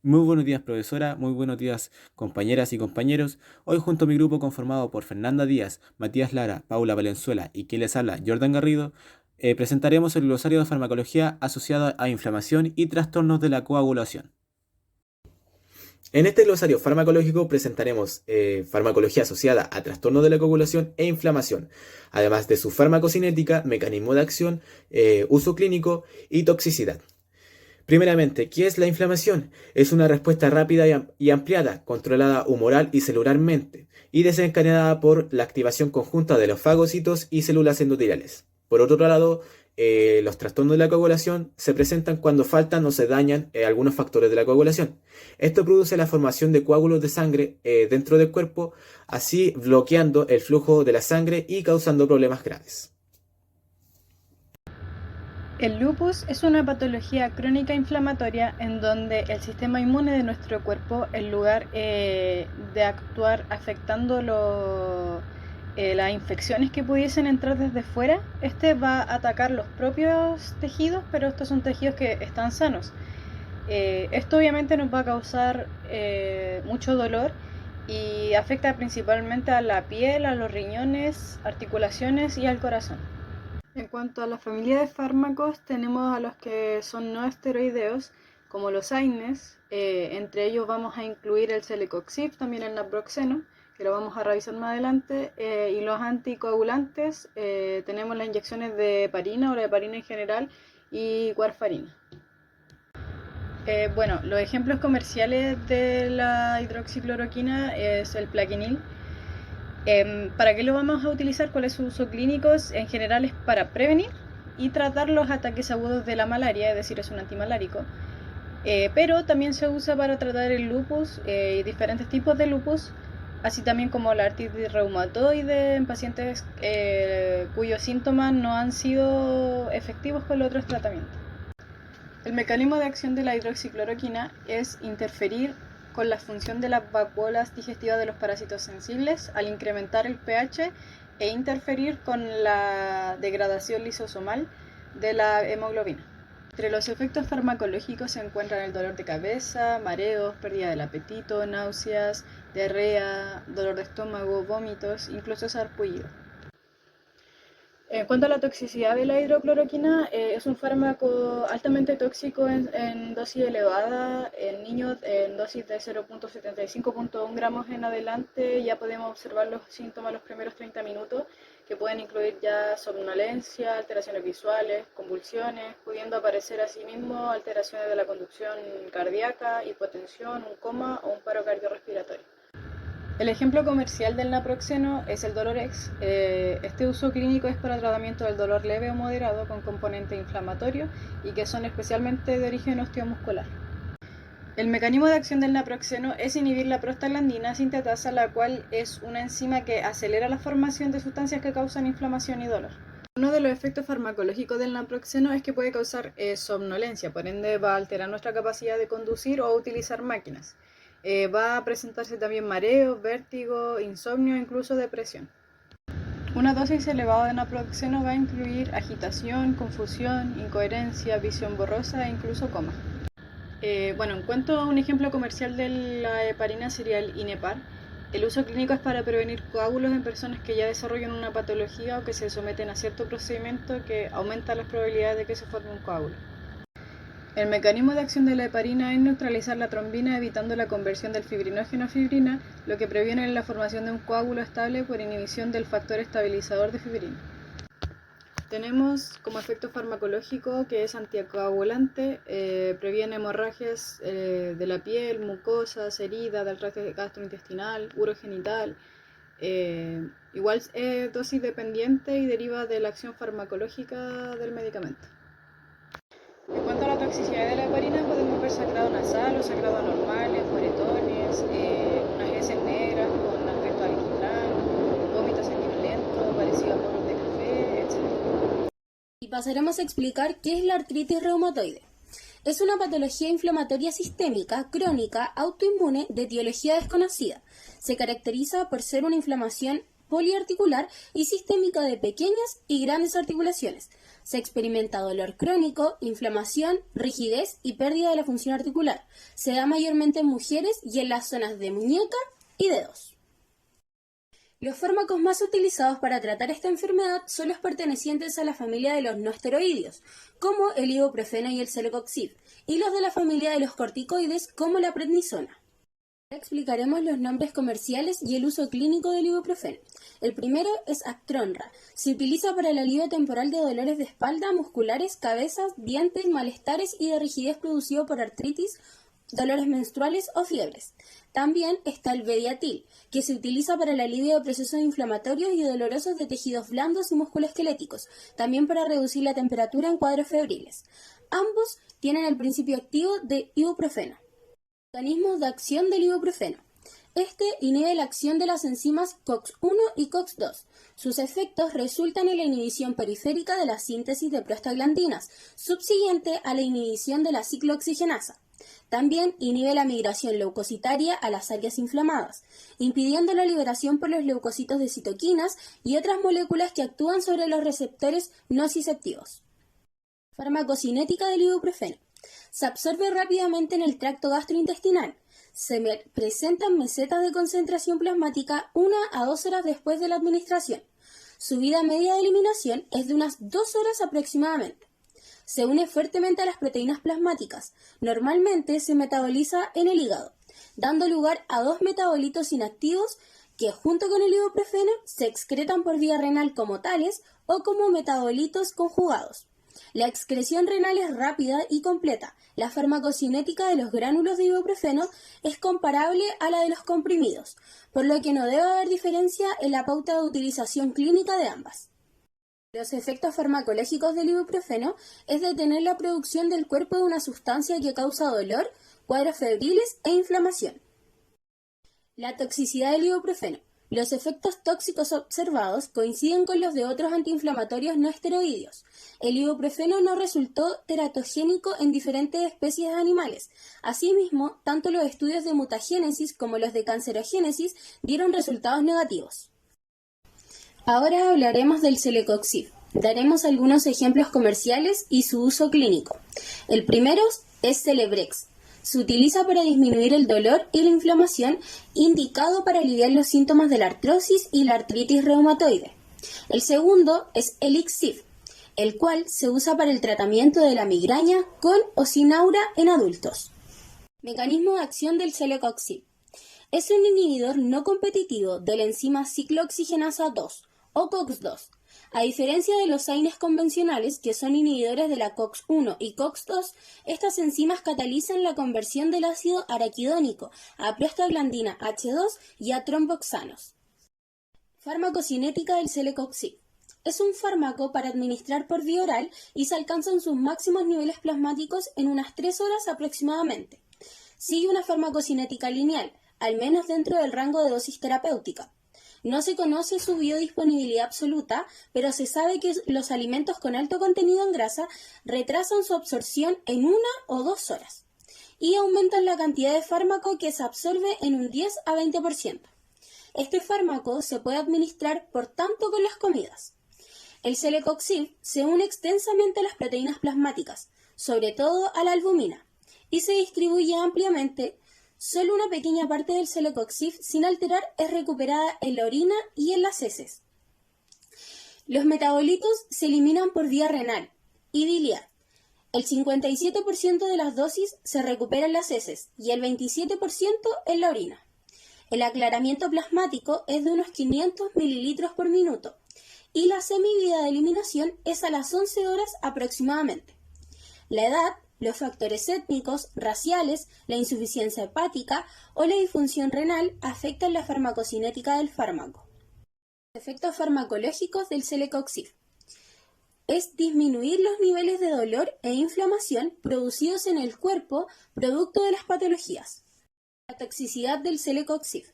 Muy buenos días, profesora. Muy buenos días, compañeras y compañeros. Hoy, junto a mi grupo conformado por Fernanda Díaz, Matías Lara, Paula Valenzuela y quien les habla, Jordan Garrido, presentaremos el glosario de farmacología asociado a inflamación y trastornos de la coagulación. En este glosario farmacológico presentaremos farmacología asociada a trastornos de la coagulación e inflamación, además de su farmacocinética, mecanismo de acción, uso clínico y toxicidad. Primeramente, ¿qué es la inflamación? Es una respuesta rápida y ampliada, controlada humoral y celularmente, y desencadenada por la activación conjunta de los fagocitos y células endoteliales. Por otro lado, los trastornos de la coagulación se presentan cuando faltan o se dañan algunos factores de la coagulación. Esto produce la formación de coágulos de sangre dentro del cuerpo, así bloqueando el flujo de la sangre y causando problemas graves. El lupus es una patología crónica inflamatoria en donde el sistema inmune de nuestro cuerpo, en lugar de actuar afectando las infecciones que pudiesen entrar desde fuera, este va a atacar los propios tejidos, pero estos son tejidos que están sanos. Esto obviamente nos va a causar mucho dolor y afecta principalmente a la piel, a los riñones, articulaciones y al corazón. En cuanto a la familia de fármacos, tenemos a los que son no esteroideos, como los AINES. Entre ellos vamos a incluir el celecoxib, también el naproxeno, que lo vamos a revisar más adelante. Y los anticoagulantes, tenemos las inyecciones de heparina o la heparina en general y warfarina. Bueno, los ejemplos comerciales de la hidroxicloroquina es el plaquenil. ¿Para qué lo vamos a utilizar? ¿Cuál es su uso clínico? En general es para prevenir y tratar los ataques agudos de la malaria, es decir, es un antimalárico. Pero también se usa para tratar el lupus y diferentes tipos de lupus, así también como la artritis reumatoide en pacientes cuyos síntomas no han sido efectivos con los otros tratamientos. El mecanismo de acción de la hidroxicloroquina es interferir con la función de las vacuolas digestivas de los parásitos sensibles al incrementar el pH e interferir con la degradación lisosomal de la hemoglobina. Entre los efectos farmacológicos se encuentran el dolor de cabeza, mareos, pérdida del apetito, náuseas, diarrea, dolor de estómago, vómitos, incluso sarpullido. En cuanto a la toxicidad de la hidrocloroquina, es un fármaco altamente tóxico en dosis elevada. En niños en dosis de 0.75.1 gramos en adelante ya podemos observar los síntomas los primeros 30 minutos, que pueden incluir ya somnolencia, alteraciones visuales, convulsiones, pudiendo aparecer asimismo alteraciones de la conducción cardíaca, hipotensión, un coma o un paro cardiorrespiratorio. El ejemplo comercial del naproxeno es el Dolorex. Este uso clínico es para tratamiento del dolor leve o moderado con componente inflamatorio y que son especialmente de origen osteomuscular. El mecanismo de acción del naproxeno es inhibir la prostaglandina sintetasa, la cual es una enzima que acelera la formación de sustancias que causan inflamación y dolor. Uno de los efectos farmacológicos del naproxeno es que puede causar somnolencia, por ende va a alterar nuestra capacidad de conducir o utilizar máquinas. Va a presentarse también mareos, vértigo, insomnio e incluso depresión. Una dosis elevada de naproxeno va a incluir agitación, confusión, incoherencia, visión borrosa e incluso coma. Bueno, en cuanto a un ejemplo comercial de la heparina sería el Inepar. El uso clínico es para prevenir coágulos en personas que ya desarrollan una patología o que se someten a cierto procedimiento que aumenta las probabilidades de que se forme un coágulo. El mecanismo de acción de la heparina es neutralizar la trombina evitando la conversión del fibrinógeno a fibrina, lo que previene la formación de un coágulo estable por inhibición del factor estabilizador de fibrina. Tenemos como efecto farmacológico que es anticoagulante, previene hemorragias de la piel, mucosas, heridas del tracto gastrointestinal, urogenital. Igual es dosis dependiente y deriva de la acción farmacológica del medicamento. En cuanto a la toxicidad de la heparina, podemos ver sangrado nasal o sangrado anormales, moretones, unas heces negras con aspecto alquitrán, vómitos sanguinolentos, parecido a moros de café, etc. Y pasaremos a explicar qué es la artritis reumatoide. Es una patología inflamatoria sistémica, crónica, autoinmune, de etiología desconocida. Se caracteriza por ser una inflamación poliarticular y sistémica de pequeñas y grandes articulaciones. Se experimenta dolor crónico, inflamación, rigidez y pérdida de la función articular. Se da mayormente en mujeres y en las zonas de muñeca y dedos. Los fármacos más utilizados para tratar esta enfermedad son los pertenecientes a la familia de los no esteroideos, como el ibuprofeno y el celecoxib, y los de la familia de los corticoides, como la prednisona. Explicaremos los nombres comerciales y el uso clínico del ibuprofeno. El primero es Actronra. Se utiliza para el alivio temporal de dolores de espalda, musculares, cabezas, dientes, malestares y de rigidez producido por artritis, dolores menstruales o fiebres. También está el Vediatil, que se utiliza para el alivio de procesos inflamatorios y dolorosos de tejidos blandos y musculoesqueléticos, también para reducir la temperatura en cuadros febriles. Ambos tienen el principio activo de ibuprofeno. Mecanismos de acción del ibuprofeno. Este inhibe la acción de las enzimas COX-1 y COX-2. Sus efectos resultan en la inhibición periférica de la síntesis de prostaglandinas, subsiguiente a la inhibición de la ciclooxigenasa. También inhibe la migración leucocitaria a las áreas inflamadas, impidiendo la liberación por los leucocitos de citoquinas y otras moléculas que actúan sobre los receptores nociceptivos. Farmacocinética del ibuprofeno. Se absorbe rápidamente en el tracto gastrointestinal. Se presentan mesetas de concentración plasmática 1 a 2 horas después de la administración. Su vida media de eliminación es de unas 2 horas aproximadamente. Se une fuertemente a las proteínas plasmáticas. Normalmente se metaboliza en el hígado, dando lugar a 2 metabolitos inactivos que junto con el ibuprofeno se excretan por vía renal como tales o como metabolitos conjugados. La excreción renal es rápida y completa. La farmacocinética de los gránulos de ibuprofeno es comparable a la de los comprimidos, por lo que no debe haber diferencia en la pauta de utilización clínica de ambas. Los efectos farmacológicos del ibuprofeno es detener la producción del cuerpo de una sustancia que causa dolor, cuadros febriles e inflamación. La toxicidad del ibuprofeno. Los efectos tóxicos observados coinciden con los de otros antiinflamatorios no esteroideos. El ibuprofeno no resultó teratogénico en diferentes especies animales. Asimismo, tanto los estudios de mutagénesis como los de cancerogénesis dieron resultados negativos. Ahora hablaremos del celecoxib. Daremos algunos ejemplos comerciales y su uso clínico. El primero es Celebrex. Se utiliza para disminuir el dolor y la inflamación, indicado para aliviar los síntomas de la artrosis y la artritis reumatoide. El segundo es Elixif, el cual se usa para el tratamiento de la migraña con o sin aura en adultos. Mecanismo de acción del celecoxib. Es un inhibidor no competitivo de la enzima ciclooxigenasa 2 o COX-2. A diferencia de los AINES convencionales, que son inhibidores de la COX-1 y COX-2, estas enzimas catalizan la conversión del ácido araquidónico a prostaglandina H2 y a tromboxanos. Farmacocinética del celecoxib. Es un fármaco para administrar por vía oral y se alcanzan sus máximos niveles plasmáticos en unas 3 horas aproximadamente. Sigue una farmacocinética lineal, al menos dentro del rango de dosis terapéutica. No se conoce su biodisponibilidad absoluta, pero se sabe que los alimentos con alto contenido en grasa retrasan su absorción en 1 o 2 horas y aumentan la cantidad de fármaco que se absorbe en un 10 a 20%. Este fármaco se puede administrar por tanto con las comidas. El celecoxib se une extensamente a las proteínas plasmáticas, sobre todo a la albumina, y se distribuye ampliamente. Solo una pequeña parte del celecoxib sin alterar es recuperada en la orina y en las heces. Los metabolitos se eliminan por vía renal y biliar. El 57% de las dosis se recupera en las heces y el 27% en la orina. El aclaramiento plasmático es de unos 500 mililitros por minuto y la semivida de eliminación es a las 11 horas aproximadamente. La edad, los factores étnicos, raciales, la insuficiencia hepática o la disfunción renal afectan la farmacocinética del fármaco. Efectos farmacológicos del celecoxib. Es disminuir los niveles de dolor e inflamación producidos en el cuerpo producto de las patologías. La toxicidad del celecoxib.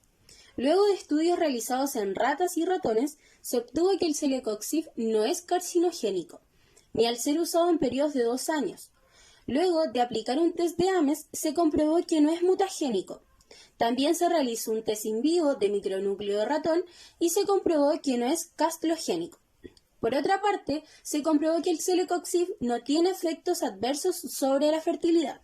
Luego de estudios realizados en ratas y ratones, se obtuvo que el celecoxib no es carcinogénico, ni al ser usado en periodos de 2 años. Luego de aplicar un test de Ames, se comprobó que no es mutagénico. También se realizó un test in vivo de micronúcleo de ratón y se comprobó que no es castrogénico. Por otra parte, se comprobó que el celecoxib no tiene efectos adversos sobre la fertilidad.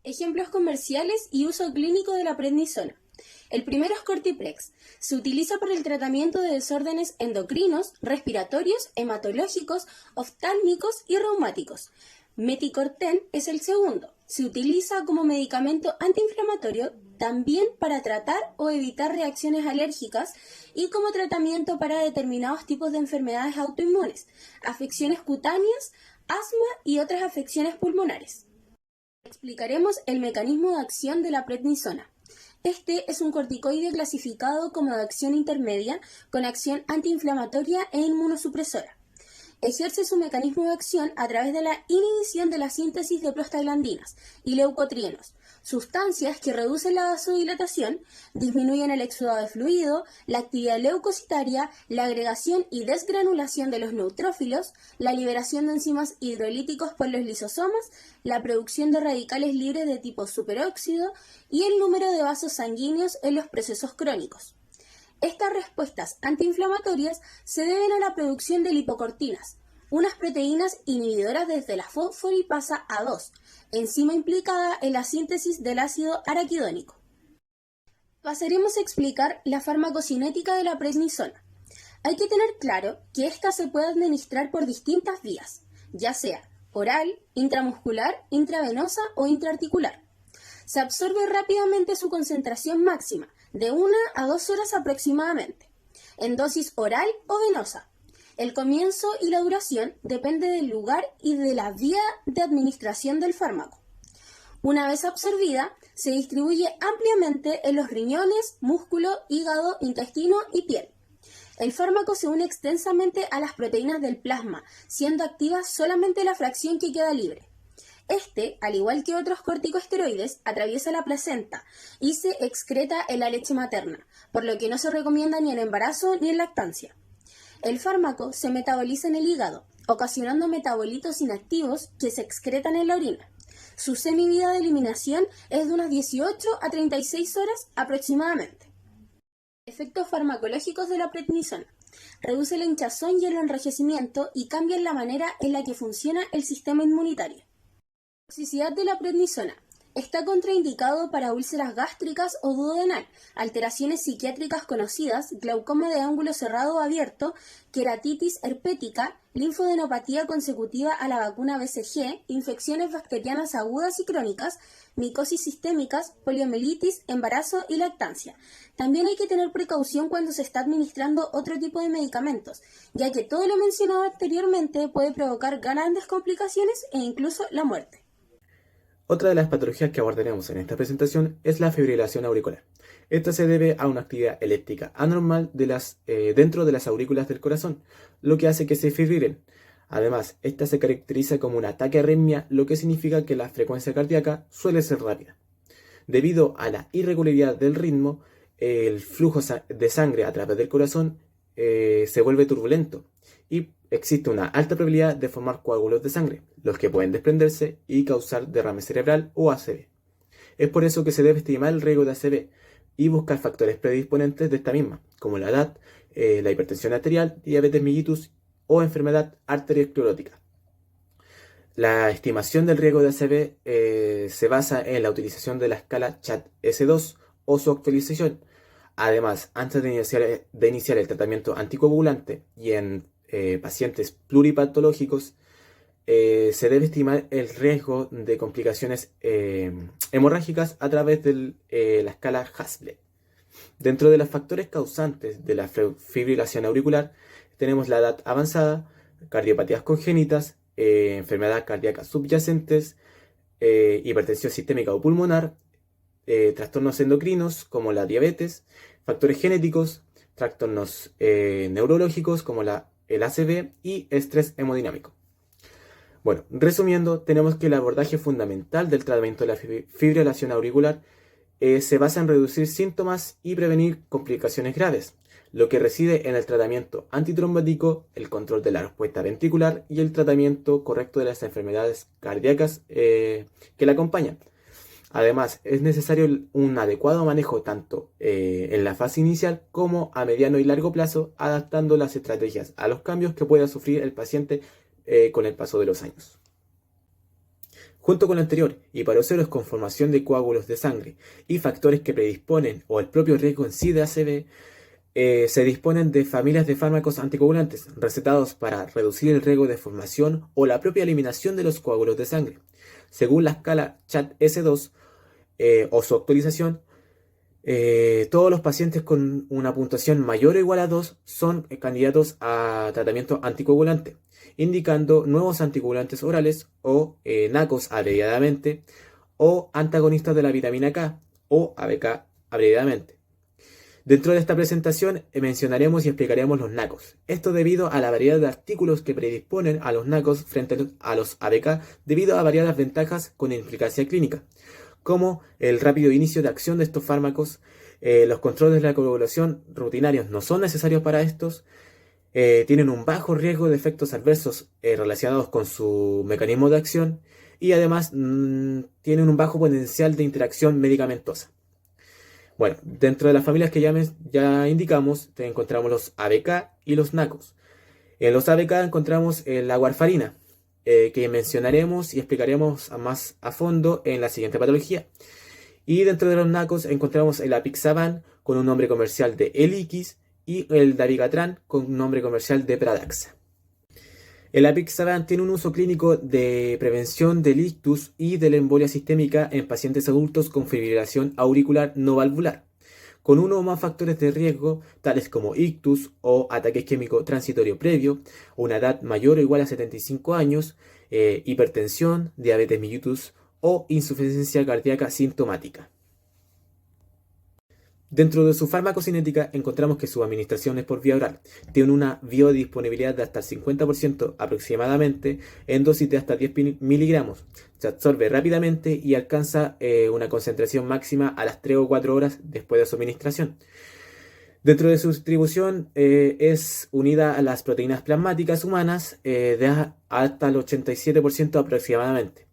Ejemplos comerciales y uso clínico de la prednisona. El primero es Cortiprex. Se utiliza para el tratamiento de desórdenes endocrinos, respiratorios, hematológicos, oftálmicos y reumáticos. Meticorten es el segundo. Se utiliza como medicamento antiinflamatorio también para tratar o evitar reacciones alérgicas y como tratamiento para determinados tipos de enfermedades autoinmunes, afecciones cutáneas, asma y otras afecciones pulmonares. Explicaremos el mecanismo de acción de la prednisona. Este es un corticoide clasificado como de acción intermedia con acción antiinflamatoria e inmunosupresora. Ejerce su mecanismo de acción a través de la inhibición de la síntesis de prostaglandinas y leucotrienos, sustancias que reducen la vasodilatación, disminuyen el exudado de fluido, la actividad leucocitaria, la agregación y desgranulación de los neutrófilos, la liberación de enzimas hidrolíticos por los lisosomas, la producción de radicales libres de tipo superóxido y el número de vasos sanguíneos en los procesos crónicos. Estas respuestas antiinflamatorias se deben a la producción de lipocortinas, unas proteínas inhibidoras desde la fosfolipasa A2, enzima implicada en la síntesis del ácido araquidónico. Pasaremos a explicar la farmacocinética de la prednisona. Hay que tener claro que esta se puede administrar por distintas vías, ya sea oral, intramuscular, intravenosa o intraarticular. Se absorbe rápidamente su concentración máxima, de 1 a 2 horas aproximadamente, en dosis oral o venosa. El comienzo y la duración depende del lugar y de la vía de administración del fármaco. Una vez absorbida, se distribuye ampliamente en los riñones, músculo, hígado, intestino y piel. El fármaco se une extensamente a las proteínas del plasma, siendo activa solamente la fracción que queda libre. Este, al igual que otros corticosteroides, atraviesa la placenta y se excreta en la leche materna, por lo que no se recomienda ni en embarazo ni en lactancia. El fármaco se metaboliza en el hígado, ocasionando metabolitos inactivos que se excretan en la orina. Su semivida de eliminación es de unas 18 a 36 horas aproximadamente. Efectos farmacológicos de la prednisona. Reduce la hinchazón y el enrojecimiento y cambia la manera en la que funciona el sistema inmunitario. Toxicidad de la prednisona. Está contraindicado para úlceras gástricas o duodenal, alteraciones psiquiátricas conocidas, glaucoma de ángulo cerrado o abierto, queratitis herpética, linfodenopatía consecutiva a la vacuna BCG, infecciones bacterianas agudas y crónicas, micosis sistémicas, poliomielitis, embarazo y lactancia. También hay que tener precaución cuando se está administrando otro tipo de medicamentos, ya que todo lo mencionado anteriormente puede provocar grandes complicaciones e incluso la muerte. Otra de las patologías que abordaremos en esta presentación es la fibrilación auricular. Esta se debe a una actividad eléctrica anormal dentro de las aurículas del corazón, lo que hace que se fibrilen. Además, esta se caracteriza como una taquiarritmia, lo que significa que la frecuencia cardíaca suele ser rápida. Debido a la irregularidad del ritmo, el flujo de sangre a través del corazón se vuelve turbulento y existe una alta probabilidad de formar coágulos de sangre, los que pueden desprenderse y causar derrame cerebral o ACV. Es por eso que se debe estimar el riesgo de ACV y buscar factores predisponentes de esta misma, como la edad, la hipertensión arterial, diabetes mellitus o enfermedad arteriosclerótica. La estimación del riesgo de ACV se basa en la utilización de la escala CHAD-S2 o su actualización. Además, antes de iniciar el tratamiento anticoagulante y en pacientes pluripatológicos, se debe estimar el riesgo de complicaciones hemorrágicas a través de la escala Hasle. Dentro de los factores causantes de la fibrilación auricular tenemos la edad avanzada, cardiopatías congénitas, enfermedades cardíacas subyacentes, hipertensión sistémica o pulmonar, trastornos endocrinos como la diabetes, factores genéticos, trastornos neurológicos como el ACV y estrés hemodinámico. Bueno, resumiendo, tenemos que el abordaje fundamental del tratamiento de la fibrilación auricular se basa en reducir síntomas y prevenir complicaciones graves, lo que reside en el tratamiento antitrombótico, el control de la respuesta ventricular y el tratamiento correcto de las enfermedades cardíacas que la acompañan. Además, es necesario un adecuado manejo tanto en la fase inicial como a mediano y largo plazo, adaptando las estrategias a los cambios que pueda sufrir el paciente con el paso de los años. Junto con lo anterior, hiperocelos con formación de coágulos de sangre y factores que predisponen o el propio riesgo en sí de ACV, se disponen de familias de fármacos anticoagulantes recetados para reducir el riesgo de formación o la propia eliminación de los coágulos de sangre. Según la escala CHAT-S2 o su actualización, todos los pacientes con una puntuación mayor o igual a 2 son candidatos a tratamiento anticoagulante, indicando nuevos anticoagulantes orales o NACOS abreviadamente, o antagonistas de la vitamina K o ABK abreviadamente. Dentro de esta presentación mencionaremos y explicaremos los NACOS. Esto debido a la variedad de artículos que predisponen a los NACOS frente a los ABK debido a variadas ventajas con implicancia clínica, como el rápido inicio de acción de estos fármacos. Los controles de la coagulación rutinarios no son necesarios para estos, tienen un bajo riesgo de efectos adversos relacionados con su mecanismo de acción y además tienen un bajo potencial de interacción medicamentosa. Bueno, dentro de las familias que ya indicamos, encontramos los ABK y los NACOS. En los ABK encontramos la warfarina, que mencionaremos y explicaremos más a fondo en la siguiente patología. Y dentro de los NACOS encontramos el apixaban con un nombre comercial de Eliquis y el dabigatran con un nombre comercial de Pradaxa. El apixaban tiene un uso clínico de prevención del ictus y de la embolia sistémica en pacientes adultos con fibrilación auricular no valvular, con uno o más factores de riesgo, tales como ictus o ataque isquémico transitorio previo, una edad mayor o igual a 75 años, hipertensión, diabetes mellitus o insuficiencia cardíaca sintomática. Dentro de su farmacocinética encontramos que su administración es por vía oral. Tiene una biodisponibilidad de hasta el 50% aproximadamente en dosis de hasta 10 miligramos. Se absorbe rápidamente y alcanza una concentración máxima a las 3 o 4 horas después de su administración. Dentro de su distribución es unida a las proteínas plasmáticas humanas de hasta el 87% aproximadamente.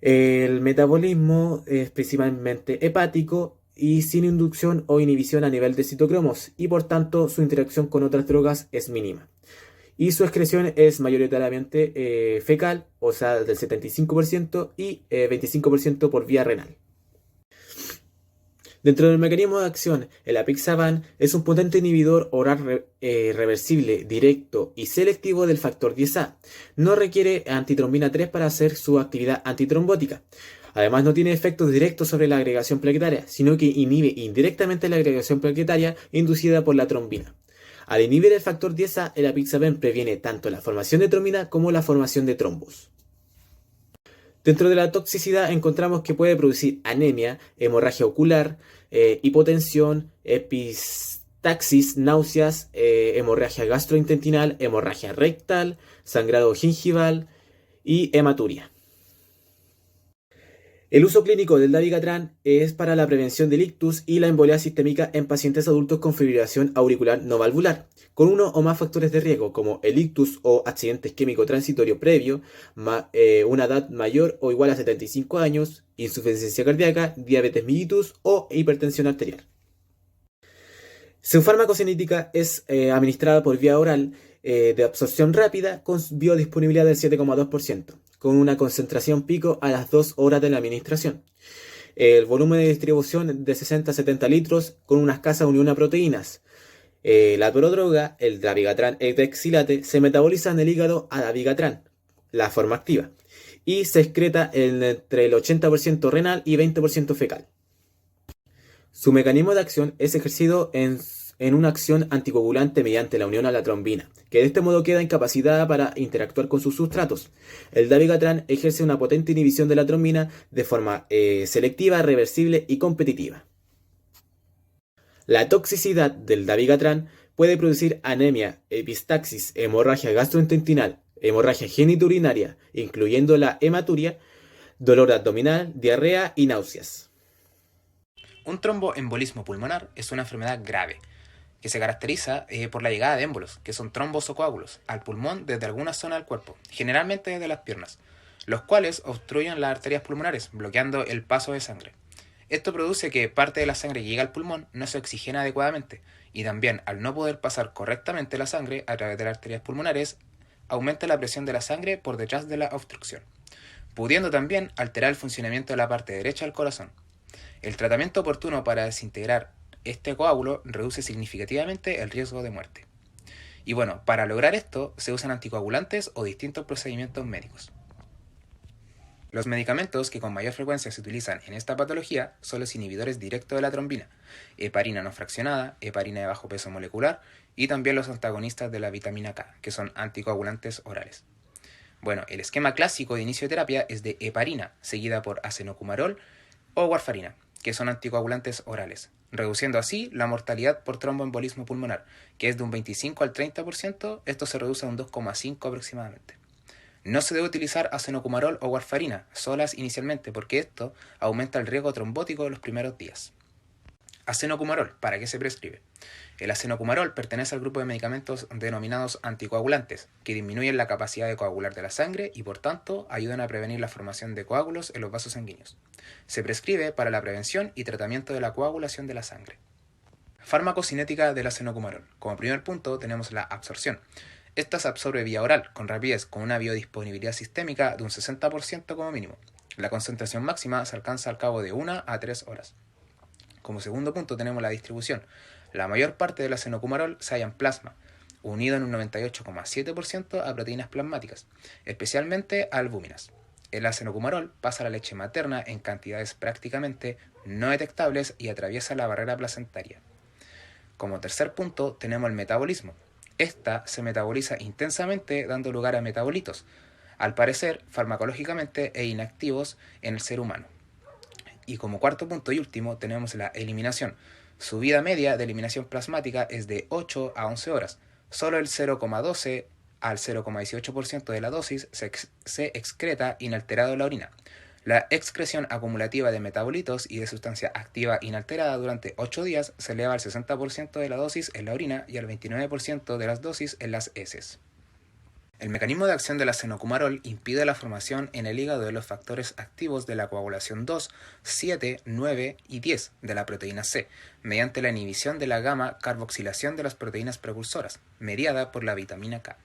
El metabolismo es principalmente hepático y sin inducción o inhibición a nivel de citocromos, y por tanto su interacción con otras drogas es mínima. Y su excreción es mayoritariamente fecal, o sea, del 75% y 25% por vía renal. Dentro del mecanismo de acción, el apixaban es un potente inhibidor oral reversible, directo y selectivo del factor 10A. No requiere antitrombina 3 para hacer su actividad antitrombótica. Además, no tiene efectos directos sobre la agregación plaquetaria, sino que inhibe indirectamente la agregación plaquetaria inducida por la trombina. Al inhibir el factor 10A, el apixaban previene tanto la formación de trombina como la formación de trombos. Dentro de la toxicidad encontramos que puede producir anemia, hemorragia ocular, hipotensión, epistaxis, náuseas, hemorragia gastrointestinal, hemorragia rectal, sangrado gingival y hematuria. El uso clínico del dabigatran es para la prevención del ictus y la embolia sistémica en pacientes adultos con fibrilación auricular no valvular, con uno o más factores de riesgo como el ictus o accidente isquémico transitorio previo, una edad mayor o igual a 75 años, insuficiencia cardíaca, diabetes mellitus o hipertensión arterial. Su farmacocinética es administrada por vía oral de absorción rápida con biodisponibilidad del 7,2%, con una concentración pico a las 2 horas de la administración. El volumen de distribución de 60 a 70 litros con una escasa unión a proteínas. La prodroga, el dabigatran etexilate, se metaboliza en el hígado a dabigatran, la forma activa, y se excreta entre el 80% renal y 20% fecal. Su mecanismo de acción es ejercido en una acción anticoagulante mediante la unión a la trombina, que de este modo queda incapacitada para interactuar con sus sustratos. El dabigatran ejerce una potente inhibición de la trombina de forma selectiva, reversible y competitiva. La toxicidad del dabigatran puede producir anemia, epistaxis, hemorragia gastrointestinal, hemorragia genitourinaria, incluyendo la hematuria, dolor abdominal, diarrea y náuseas. Un tromboembolismo pulmonar es una enfermedad grave que se caracteriza por la llegada de émbolos, que son trombos o coágulos, al pulmón desde alguna zona del cuerpo, generalmente desde las piernas. los cuales obstruyen las arterias pulmonares, bloqueando el paso de sangre. Esto produce que parte de la sangre que llega al pulmón no se oxigena adecuadamente, y también al no poder pasar correctamente la sangre a través de las arterias pulmonares, aumenta la presión de la sangre por detrás de la obstrucción, pudiendo también alterar el funcionamiento de la parte derecha del corazón. El tratamiento oportuno para desintegrar este coágulo reduce significativamente el riesgo de muerte. Y bueno, para lograr esto se usan anticoagulantes o distintos procedimientos médicos. Los medicamentos que con mayor frecuencia se utilizan en esta patología son los inhibidores directos de la trombina, heparina no fraccionada, heparina de bajo peso molecular y también los antagonistas de la vitamina K, que son anticoagulantes orales. Bueno, el esquema clásico de inicio de terapia es de heparina, seguida por acenocumarol o warfarina, que son anticoagulantes orales, reduciendo así la mortalidad por tromboembolismo pulmonar, que es de un 25 al 30%, esto se reduce a un 2,5 aproximadamente. No se debe utilizar acenocumarol o warfarina solas inicialmente porque esto aumenta el riesgo trombótico en los primeros días. Acenocumarol, ¿para qué se prescribe? El acenocumarol pertenece al grupo de medicamentos denominados anticoagulantes, que disminuyen la capacidad de coagular de la sangre y por tanto ayudan a prevenir la formación de coágulos en los vasos sanguíneos. Se prescribe para la prevención y tratamiento de la coagulación de la sangre. Farmacocinética del acenocumarol. Como primer punto tenemos la absorción. Esta se absorbe vía oral, con rapidez, con una biodisponibilidad sistémica de un 60% como mínimo. La concentración máxima se alcanza al cabo de 1 a 3 horas. Como segundo punto tenemos la distribución. La mayor parte del acenocumarol se halla en plasma, unido en un 98,7% a proteínas plasmáticas, especialmente a albúminas. El acenocumarol pasa a la leche materna en cantidades prácticamente no detectables y atraviesa la barrera placentaria. Como tercer punto tenemos el metabolismo. Esta se metaboliza intensamente dando lugar a metabolitos, al parecer farmacológicamente e inactivos en el ser humano. Y como cuarto punto y último tenemos la eliminación. Su vida media de eliminación plasmática es de 8 a 11 horas. Solo el 0,12 al 0,18% de la dosis se excreta inalterado en la orina. La excreción acumulativa de metabolitos y de sustancia activa inalterada durante 8 días se eleva al 60% de la dosis en la orina y al 29% de las dosis en las heces. El mecanismo de acción del acenocumarol impide la formación en el hígado de los factores activos de la coagulación 2, 7, 9 y 10 de la proteína C, mediante la inhibición de la gamma-carboxilación de las proteínas precursoras, mediada por la vitamina K.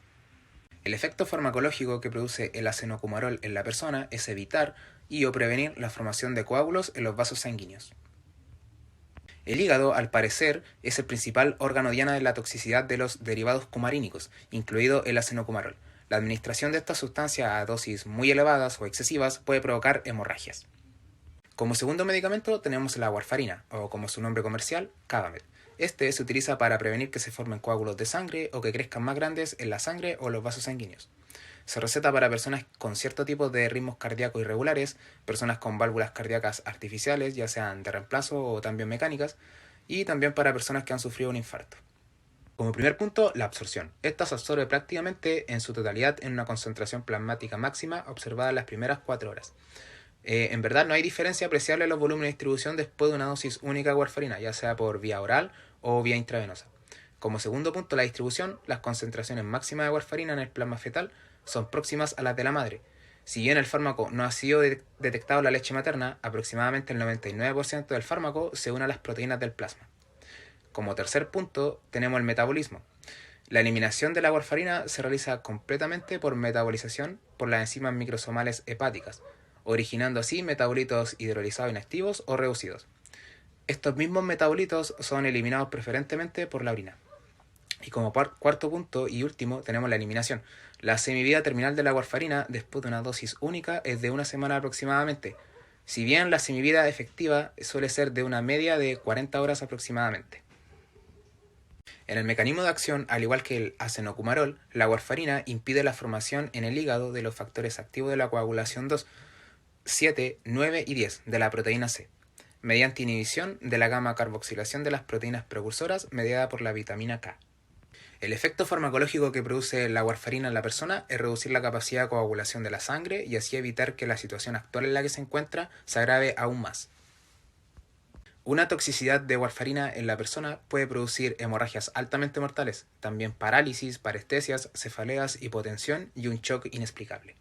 El efecto farmacológico que produce el acenocumarol en la persona es evitar y o prevenir la formación de coágulos en los vasos sanguíneos. El hígado, al parecer, es el principal órgano diana de la toxicidad de los derivados cumarínicos, incluido el acenocumarol. La administración de esta sustancia a dosis muy elevadas o excesivas puede provocar hemorragias. Como segundo medicamento tenemos la warfarina, o como su nombre comercial, Cavamed. Este se utiliza para prevenir que se formen coágulos de sangre o que crezcan más grandes en la sangre o los vasos sanguíneos. Se receta para personas con cierto tipo de ritmos cardíacos irregulares, personas con válvulas cardíacas artificiales, ya sean de reemplazo o también mecánicas, y también para personas que han sufrido un infarto. Como primer punto, la absorción. Esta se absorbe prácticamente en su totalidad en una concentración plasmática máxima observada en las primeras 4 horas. En verdad no hay diferencia apreciable en los volúmenes de distribución después de una dosis única de warfarina, ya sea por vía oral o vía intravenosa. Como segundo punto, la distribución, las concentraciones máximas de warfarina en el plasma fetal son próximas a las de la madre. Si bien el fármaco no ha sido detectado en la leche materna, aproximadamente el 99% del fármaco se une a las proteínas del plasma. Como tercer punto, tenemos el metabolismo. La eliminación de la warfarina se realiza completamente por metabolización por las enzimas microsomales hepáticas, originando así metabolitos hidrolizados inactivos o reducidos. Estos mismos metabolitos son eliminados preferentemente por la orina. Y como cuarto punto y último tenemos la eliminación. La semivida terminal de la warfarina después de una dosis única es de 1 semana aproximadamente, si bien la semivida efectiva suele ser de una media de 40 horas aproximadamente. En el mecanismo de acción, al igual que el acenocumarol, la warfarina impide la formación en el hígado de los factores activos de la coagulación 2, 7, 9 y 10 de la proteína C, mediante inhibición de la gamma-carboxilación de las proteínas precursoras mediada por la vitamina K. El efecto farmacológico que produce la warfarina en la persona es reducir la capacidad de coagulación de la sangre y así evitar que la situación actual en la que se encuentra se agrave aún más. Una toxicidad de warfarina en la persona puede producir hemorragias altamente mortales, también parálisis, parestesias, cefaleas, hipotensión y un shock inexplicable.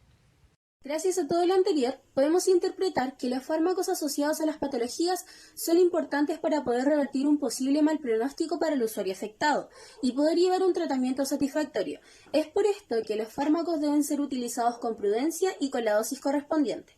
Gracias a todo lo anterior, podemos interpretar que los fármacos asociados a las patologías son importantes para poder revertir un posible mal pronóstico para el usuario afectado y poder llevar un tratamiento satisfactorio. Es por esto que los fármacos deben ser utilizados con prudencia y con la dosis correspondiente.